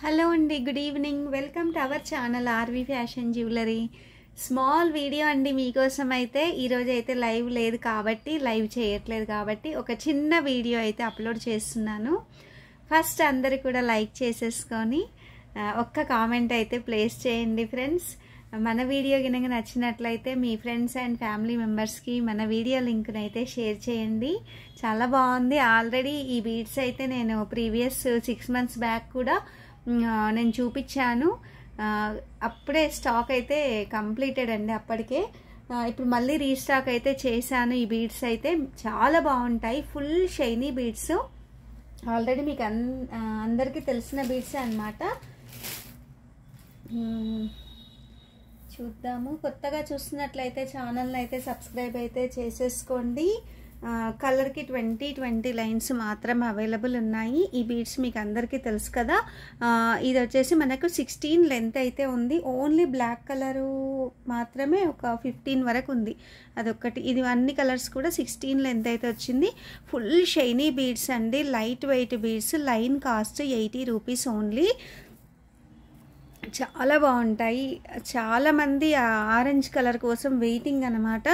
Hello అండి, good evening. Welcome to our channel RV fashion jewellery. Small video అండి మీకోసం. అయితే ఈరోజు అయితే లైవ్ లేదు కాబట్టి, లైవ్ చేయట్లేదు కాబట్టి ఒక చిన్న వీడియో అయితే అప్లోడ్ చేస్తున్నాను. ఫస్ట్ అందరు కూడా లైక్ చేసేసుకొని ఒక్క కామెంట్ అయితే ప్లేస్ చేయండి ఫ్రెండ్స్. మన వీడియో కనుక నచ్చినట్లయితే మీ ఫ్రెండ్స్ అండ్ ఫ్యామిలీ మెంబర్స్కి మన వీడియో లింక్ని అయితే షేర్ చేయండి. చాలా బాగుంది. ఆల్రెడీ ఈ బీడ్స్ అయితే నేను ప్రీవియస్ 6 months బ్యాక్ కూడా నేను చూపించాను. అప్పుడే స్టాక్ అయితే కంప్లీటెడ్ అండి అప్పటికే. ఇప్పుడు మళ్ళీ రీస్టాక్ అయితే చేశాను. ఈ బీడ్స్ అయితే చాలా బాగుంటాయి. Full shiny beads. ఆల్రెడీ మీకు అందరికీ తెలిసిన బీడ్సే అన్నమాట. చూద్దాము. కొత్తగా చూస్తున్నట్లయితే ఛానల్ని అయితే సబ్స్క్రైబ్ అయితే చేసేసుకోండి. కలర్కి 20 లైన్స్ మాత్రం అవైలబుల్ ఉన్నాయి. ఈ బీడ్స్ మీకు అందరికీ తెలుసు కదా. ఇది వచ్చేసి మనకు 16 లెంత్ అయితే ఉంది. ఓన్లీ బ్లాక్ కలరు మాత్రమే ఒక 15 వరకు ఉంది. అదొకటి. ఇది అన్ని కలర్స్ కూడా 16 లెంత్ అయితే వచ్చింది. ఫుల్ షైనీ బీడ్స్ అండి. Light weight beads. Line cost 80 rupees only. చాలా బాగుంటాయి. చాలామంది ఆరెంజ్ కలర్ కోసం వెయిటింగ్ అన్నమాట.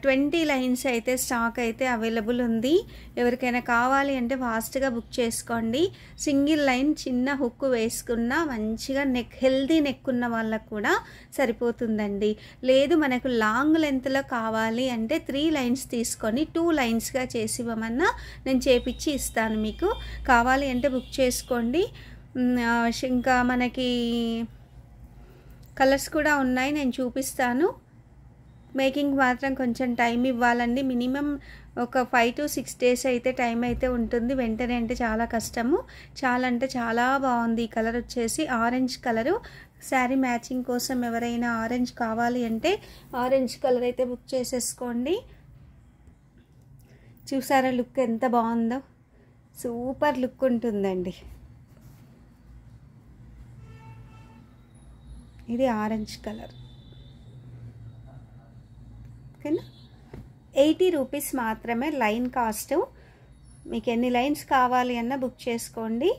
20 లైన్స్ అయితే స్టాక్ అయితే అవైలబుల్ ఉంది. ఎవరికైనా కావాలి అంటే ఫాస్ట్గా బుక్ చేసుకోండి. సింగిల్ లైన్ చిన్న హుక్ వేసుకున్న మంచిగా హెల్దీ నెక్ ఉన్న వాళ్ళకు కూడా సరిపోతుందండి. లేదు మనకు లాంగ్ లెంత్లో కావాలి అంటే 3 లైన్స్ తీసుకొని 2 లైన్స్గా చేసి ఇవ్వమన్నా నేను చేపించి ఇస్తాను. మీకు కావాలి అంటే బుక్ చేసుకోండి. ఇంకా మనకి కలర్స్ కూడా ఉన్నాయి, నేను చూపిస్తాను. మేకింగ్ మాత్రం కొంచెం టైం ఇవ్వాలండి. మినిమం ఒక 5 to 6 days అయితే టైం అయితే ఉంటుంది. వెంటనే అంటే చాలా కష్టము. చాలా అంటే చాలా బాగుంది. ఈ కలర్ వచ్చేసి ఆరెంజ్ కలరు. శారీ మ్యాచింగ్ కోసం ఎవరైనా ఆరెంజ్ కావాలి అంటే ఆరెంజ్ కలర్ అయితే బుక్ చేసేసుకోండి. చూసారా లుక్ ఎంత బాగుందో. సూపర్ లుక్ ఉంటుందండి. ఇది ఆరెంజ్ కలర్. ఓకేనా. 80 రూపీస్ మాత్రమే లైన్ కాస్ట్. మీకు ఎన్ని లైన్స్ కావాలి అన్న బుక్ చేసుకోండి.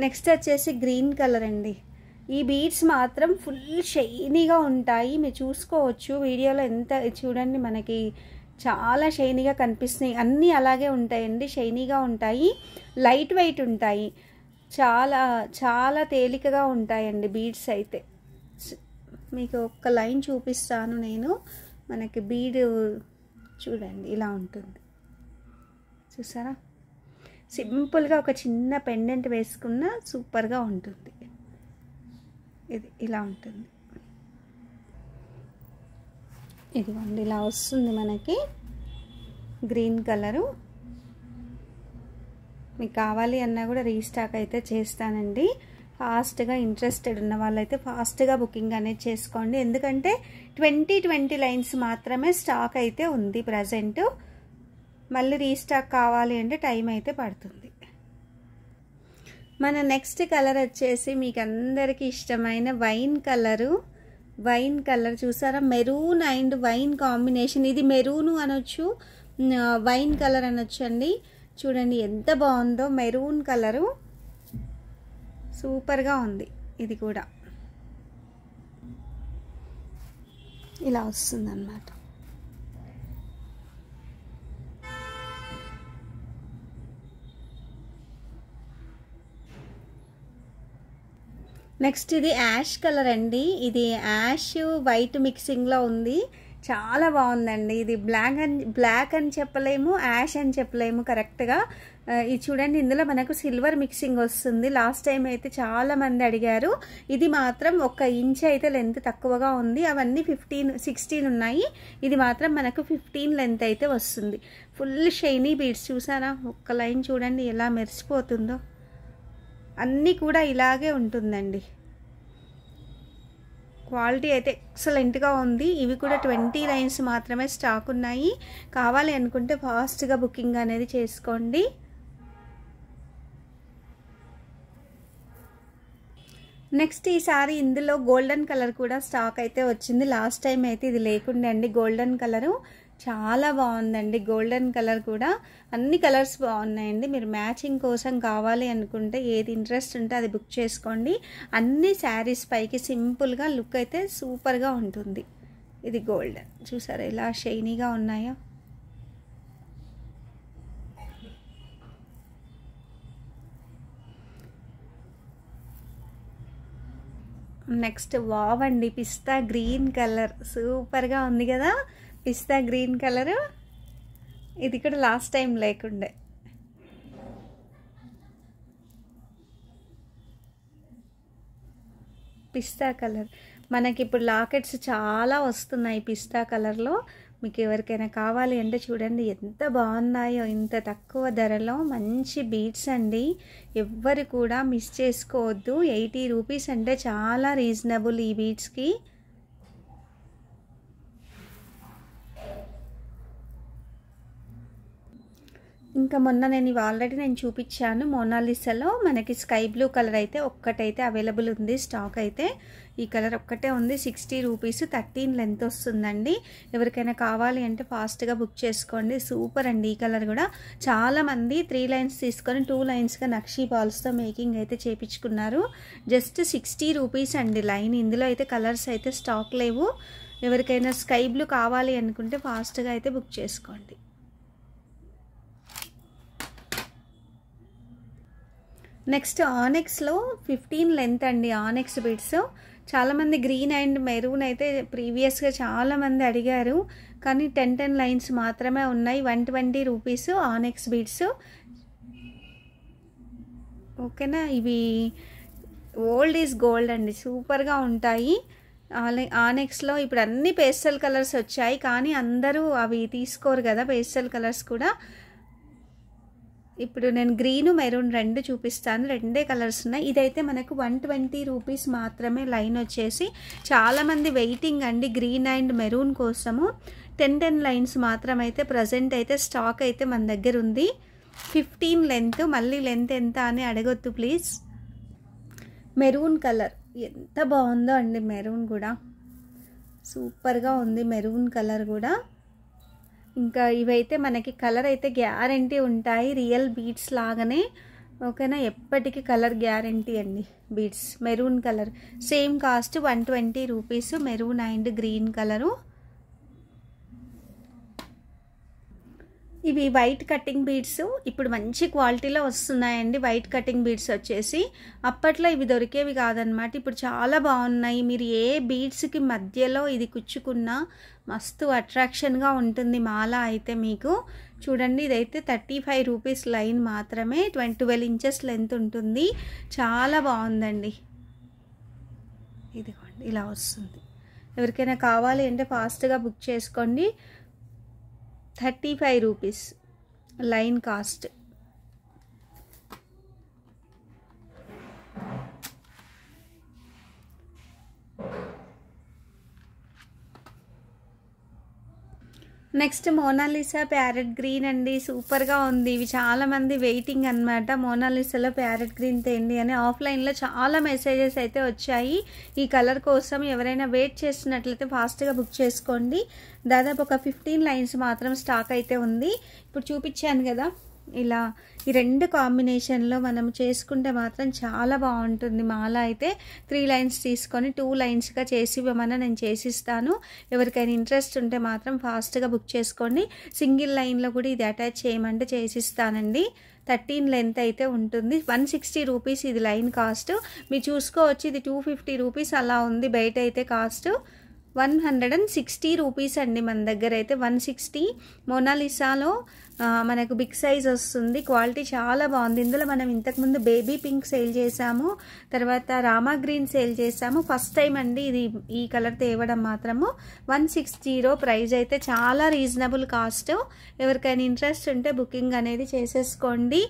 నెక్స్ట్ వచ్చేసి గ్రీన్ కలర్ అండి. ఈ బీడ్స్ మాత్రం ఫుల్ షైనీగా ఉంటాయి. మీరు చూసుకోవచ్చు వీడియోలో. ఎంత చూడండి, మనకి చాలా షైనీగా కనిపిస్తున్నాయి. అన్నీ అలాగే ఉంటాయండి, షైనీగా ఉంటాయి. లైట్ వెయిట్ ఉంటాయి. చాలా చాలా తేలికగా ఉంటాయండి బీడ్స్ అయితే. మీకు ఒక్క లైన్ చూపిస్తాను నేను. మనకి బీడ్ చూడండి ఇలా ఉంటుంది. చూసారా, సింపుల్గా ఒక చిన్న పెండెంట్ వేసుకున్న సూపర్గా ఉంటుంది. ఇది ఇలా ఉంటుంది. ఇదిగోండి ఇలా వస్తుంది మనకి గ్రీన్ కలరు. మీకు కావాలి అన్నా కూడా రీస్టాక్ అయితే చేస్తానండి. ఫాస్ట్గా ఇంట్రెస్టెడ్ ఉన్న వాళ్ళైతే ఫాస్ట్గా బుకింగ్ అనేది చేసుకోండి. ఎందుకంటే 20 లైన్స్ మాత్రమే స్టాక్ అయితే ఉంది ప్రజెంట్. మళ్ళీ రీస్టాక్ కావాలి అంటే టైం అయితే పడుతుంది. మన నెక్స్ట్ కలర్ వచ్చేసి మీకు అందరికీ ఇష్టమైన వైన్ కలరు. వైన్ కలర్ చూసారా, మెరూన్ అండ్ వైన్ కాంబినేషన్. ఇది మెరూన్ అనొచ్చు, వైన్ కలర్ అనొచ్చు అండి. చూడండి ఎంత బాగుందో. మెరూన్ కలరు సూపర్గా ఉంది. ఇది కూడా ఇలా వస్తుందన్నమాట. నెక్స్ట్ ఇది యాష్ కలర్ అండి. ఇది యాష్ వైట్ మిక్సింగ్లో ఉంది. చాలా బాగుందండి. ఇది బ్లాక్ అని చెప్పలేము, యాష్ అని చెప్పలేము కరెక్ట్గా. ఇది చూడండి, ఇందులో మనకు సిల్వర్ మిక్సింగ్ వస్తుంది. లాస్ట్ టైం అయితే చాలా మంది అడిగారు. ఇది మాత్రం 1 ఇంచ్ అయితే లెంత్ తక్కువగా ఉంది. అవన్నీ 16 ఉన్నాయి. ఇది మాత్రం మనకు 15 లెంత్ అయితే వస్తుంది. Full shiny beads. చూసారా, ఒక్క లైన్ చూడండి ఎలా మెరిసిపోతుందో. అన్నీ కూడా ఇలాగే ఉంటుందండి. క్వాలిటీ అయితే ఎక్సలెంట్గా ఉంది. ఇవి కూడా 20 లైన్స్ మాత్రమే స్టాక్ ఉన్నాయి. కావాలి అనుకుంటే ఫాస్ట్గా బుకింగ్ అనేది చేసుకోండి. నెక్స్ట్ ఈసారి ఇందులో గోల్డెన్ కలర్ కూడా స్టాక్ అయితే వచ్చింది. లాస్ట్ టైం అయితే ఇది లేకుండే అండి గోల్డెన్ కలరు. చాలా బాగుందండి. గోల్డెన్ కలర్ కూడా అన్ని కలర్స్ బాగున్నాయండి. మీరు మ్యాచింగ్ కోసం కావాలి అనుకుంటే ఏది ఇంట్రెస్ట్ ఉంటే అది బుక్ చేసుకోండి. అన్ని శారీస్ పైకి సింపుల్గా లుక్ అయితే సూపర్గా ఉంటుంది. ఇది గోల్డెన్ చూసారా ఎలా షైనీగా ఉన్నాయో. నెక్స్ట్ వావ్ అండి, పిస్తా గ్రీన్ కలర్ సూపర్గా ఉంది కదా. పిస్తా గ్రీన్ కలరు ఇది కూడా లాస్ట్ టైం లేకుండే. పిస్తా కలర్ మనకి ఇప్పుడు లాకెట్స్ చాలా వస్తున్నాయి పిస్తా కలర్లో. మీకు ఎవరికైనా కావాలి అంటే చూడండి ఎంత బాగున్నాయో. ఇంత తక్కువ ధరలో మంచి బీడ్స్ అండి, ఎవ్వరు కూడా మిస్ చేసుకోవద్దు. 80 రూపీస్ అంటే చాలా రీజనబుల్ ఈ బీడ్స్కి. ఇంకా మొన్న నేను ఆల్రెడీ చూపించాను మోనాలిసాలో మనకి స్కై బ్లూ కలర్ అయితే ఒక్కటైతే అవైలబుల్ ఉంది స్టాక్ అయితే. ఈ కలర్ ఒక్కటే ఉంది. 60 రూపీస్ 13 లెంత్ వస్తుందండి. ఎవరికైనా కావాలి అంటే ఫాస్ట్గా బుక్ చేసుకోండి. సూపర్ అండి ఈ కలర్ కూడా. చాలామంది 3 లైన్స్ తీసుకొని 2 లైన్స్గా నక్షీ బాల్స్తో మేకింగ్ అయితే చేయించుకున్నారు. జస్ట్ 60 రూపీస్ అండి లైన్. ఇందులో అయితే కలర్స్ అయితే స్టాక్ లేవు. ఎవరికైనా స్కై బ్లూ కావాలి అనుకుంటే ఫాస్ట్గా అయితే బుక్ చేసుకోండి. నెక్స్ట్ ఆనెక్స్లో 15 లెంత్ అండి. ఆనెక్స్ బీడ్స్ చాలామంది గ్రీన్ అండ్ మెరూన్ అయితే ప్రీవియస్గా చాలామంది అడిగారు, కానీ 10 లైన్స్ మాత్రమే ఉన్నాయి. 120 రూపీస్ ఆనెక్స్ బీడ్స్. ఓకేనా, ఇవి ఓల్డ్ ఈజ్ గోల్డ్ అండి, సూపర్గా ఉంటాయి. ఆనెక్స్లో ఇప్పుడు అన్ని పేస్టల్ కలర్స్ వచ్చాయి, కానీ అందరూ అవి తీసుకోరు కదా పేస్టల్ కలర్స్ కూడా. ఇప్పుడు నేను గ్రీన్ మెరూన్ రెండు చూపిస్తాను. రెండే కలర్స్ ఉన్నాయి. ఇదైతే మనకు 120 రూపీస్ మాత్రమే లైన్ వచ్చేసి. చాలామంది వెయిటింగ్ అండి గ్రీన్ అండ్ మెరూన్ కోసము. 10 లైన్స్ మాత్రమైతే ప్రజెంట్ అయితే స్టాక్ అయితే మన దగ్గర ఉంది. 15 లెంత్. మళ్ళీ లెంత్ ఎంత అని అడగొద్దు ప్లీజ్. మెరూన్ కలర్ ఎంత బాగుందో అండి. మెరూన్ కూడా సూపర్గా ఉంది. మెరూన్ కలర్ కూడా. ఇంకా ఇవైతే మనకి కలర్ అయితే గ్యారంటీ ఉంటాయి, రియల్ బీడ్స్ లాగానే. ఓకేనా, ఎప్పటికీ కలర్ గ్యారంటీ అండి beads. Maroon colour same cost 120 rupees. Maroon and green colour. ఇవి వైట్ కటింగ్ బీడ్స్ ఇప్పుడు మంచి క్వాలిటీలో వస్తున్నాయండి. వైట్ కటింగ్ బీడ్స్ వచ్చేసి అప్పట్లో ఇవి దొరికేవి కాదనమాట. ఇప్పుడు చాలా బాగున్నాయి. మీరు ఏ బీడ్స్కి మధ్యలో ఇది కుచ్చుకున్నా మస్తు అట్రాక్షన్గా ఉంటుంది మాల అయితే మీకు. చూడండి, ఇదైతే 35 రూపీస్ లైన్ మాత్రమే. 12 ఇంచెస్ లెంత్ ఉంటుంది. చాలా బాగుందండి. ఇదిగోండి ఇలా వస్తుంది. ఎవరికైనా కావాలి అంటే ఫాస్ట్గా బుక్ చేసుకోండి. 35 rupees line cost. Next Monalisa parrot green అండి, సూపర్గా ఉంది. ఇవి చాలామంది వెయిటింగ్ అనమాట. మోనాలిసాలో ప్యారెట్ గ్రీన్ తేండి అని ఆఫ్లైన్లో చాలా మెసేజెస్ అయితే వచ్చాయి ఈ కలర్ కోసం. ఎవరైనా వెయిట్ చేస్తున్నట్లయితే ఫాస్ట్గా బుక్ చేసుకోండి. దాదాపు ఒక 15 లైన్స్ మాత్రం స్టాక్ అయితే ఉంది. ఇప్పుడు చూపించాను కదా ఇలా ఈ రెండు కాంబినేషన్లో మనం చేసుకుంటే మాత్రం చాలా బాగుంటుంది మాల అయితే. 3 లైన్స్ తీసుకొని 2 లైన్స్గా చేసి ఇవ్వమని నేను చేసిస్తాను. ఎవరికైనా ఇంట్రెస్ట్ ఉంటే మాత్రం ఫాస్ట్గా బుక్ చేసుకోండి. సింగిల్ లైన్లో కూడా ఇది అటాచ్ చేయమంటే చేసిస్తానండి. 13 లెంత్ అయితే ఉంటుంది. 160 రూపీస్ ఇది లైన్ కాస్ట్. మీరు చూసుకోవచ్చు, ఇది 250 రూపీస్ అలా ఉంది బయట అయితే కాస్ట్. 160 రూపీస్ అండి మన దగ్గర అయితే. 160. మోనాలిసాలో మనకు బిగ్ సైజ్ వస్తుంది. క్వాలిటీ చాలా బాగుంది. ఇందులో మనం ఇంతకుముందు బేబీ పింక్ సేల్ చేసాము, తర్వాత రామా గ్రీన్ సేల్ చేసాము. ఫస్ట్ టైం అండి ఇది ఈ కలర్ తేవడం మాత్రము. 160 ప్రైస్ అయితే చాలా రీజనబుల్ కాస్ట్. ఎవరికైనా ఇంట్రెస్ట్ ఉంటే బుకింగ్ అనేది చేసేసుకోండి.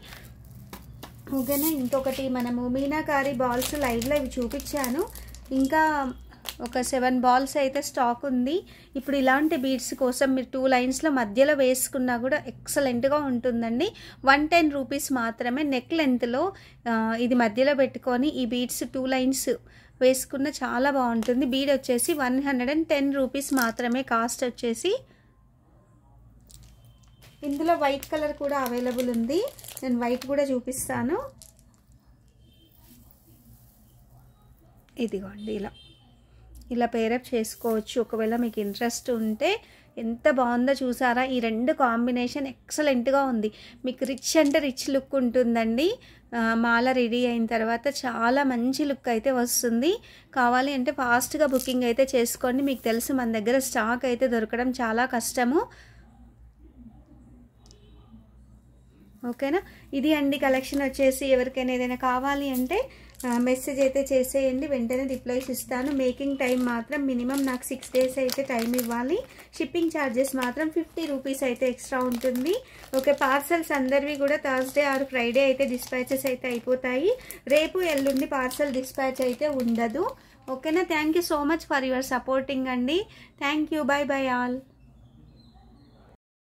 ఓకేనా, ఇంకొకటి మనము మీనాకారి బాల్స్ లైవ్లో ఇవి చూపించాను. ఇంకా ఒక 7 బాల్స్ అయితే స్టాక్ ఉంది. ఇప్పుడు ఇలాంటి బీడ్స్ కోసం మీరు 2 లైన్స్లో మధ్యలో వేసుకున్నా కూడా ఎక్సలెంట్గా ఉంటుందండి. 110 రూపీస్ మాత్రమే. నెక్ లెంత్లో ఇది మధ్యలో పెట్టుకొని ఈ బీడ్స్ 2 లైన్స్ వేసుకున్న చాలా బాగుంటుంది. బీడ్ వచ్చేసి 110 రూపీస్ మాత్రమే కాస్ట్ వచ్చేసి. ఇందులో వైట్ కలర్ కూడా అవైలబుల్ ఉంది. నేను వైట్ కూడా చూపిస్తాను. ఇదిగోండి ఇలా పేరప్ చేసుకోవచ్చు ఒకవేళ మీకు ఇంట్రెస్ట్ ఉంటే. ఎంత బాగుందో చూసారా? ఈ రెండు కాంబినేషన్ ఎక్సలెంట్గా ఉంది. మీకు రిచ్ అంటే రిచ్ లుక్ ఉంటుందండి. మాల రెడీ అయిన తర్వాత చాలా మంచి లుక్ అయితే వస్తుంది. కావాలి అంటే ఫాస్ట్గా బుకింగ్ అయితే చేసుకోండి. మీకు తెలుసు మన దగ్గర స్టాక్ అయితే దొరకడం చాలా కష్టము. ఓకేనా? ఇది అండి కలెక్షన్ వచ్చేసి. ఎవరికైనా ఏదైనా కావాలి అంటే మెసేజ్ అయితే చేసేయండి, వెంటనే రిప్లైస్ ఇస్తాను. మేకింగ్ టైం మాత్రం మినిమం నాకు 6 days అయితే టైం ఇవ్వాలి. షిప్పింగ్ ఛార్జెస్ మాత్రం 50 రూపీస్ అయితే ఎక్స్ట్రా ఉంటుంది. ఓకే, పార్సల్స్ అందరివి కూడా థర్స్డే ఆర్ ఫ్రైడే అయితే డిస్పాచెస్ అయితే అయిపోతాయి. రేపు ఎల్లుండి పార్సల్ డిస్పాచ్ అయితే ఉండదు. ఓకేనా? Thank you so much for your supporting అండి. Thank you. Bye bye all.